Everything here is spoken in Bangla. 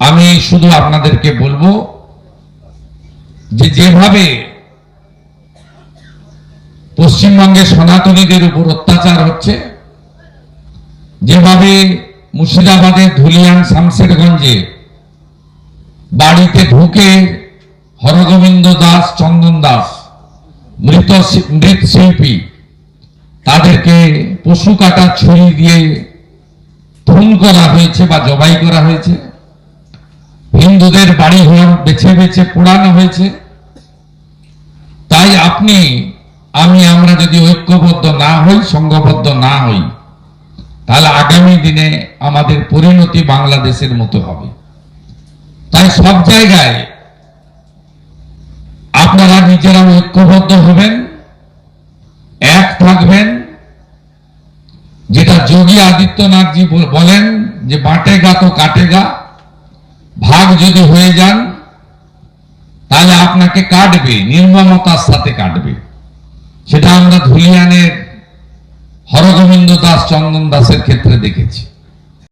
আমি শুধু আপনাদেরকে বলবো যে যেভাবে পশ্চিমবঙ্গে সনাতনীদের উপর অত্যাচার হচ্ছে, যেভাবে মুর্শিদাবাদের ধুলিয়ান শামশেরগঞ্জে বাড়িতে ঢুকে হরগোবিন্দ দাস, চন্দন দাস মৃত শিল্পী তাদেরকে পশু কাটার ছুরি দিয়ে খুন করা হয়েছে বা জবাই করা হয়েছে, হিন্দুদের বাড়িঘর বেছে বেছে পোড়ানো হয়েছে, তাই আমরা যদি ঐক্যবদ্ধ না হই, সংঘবদ্ধ না হই, তাহলে আগামী দিনে আমাদের পরিণতি বাংলাদেশের মতো হবে। তাই সব জায়গায় আপনারা নিজেরা ঐক্যবদ্ধ হবেন, এক থাকবেন। যেটা যোগী আদিত্যনাথজি বলেন যে বাঁটেগা তো কাটেগা, ভাগ যদি হয়ে যান তাহলে আপনাকে কাটবে, নির্মমতার সাথে কাটবে। সেটা আমরা ধুলিয়ানের হরগোবিন্দ দাস, চন্দন দাসের ক্ষেত্রে দেখেছি।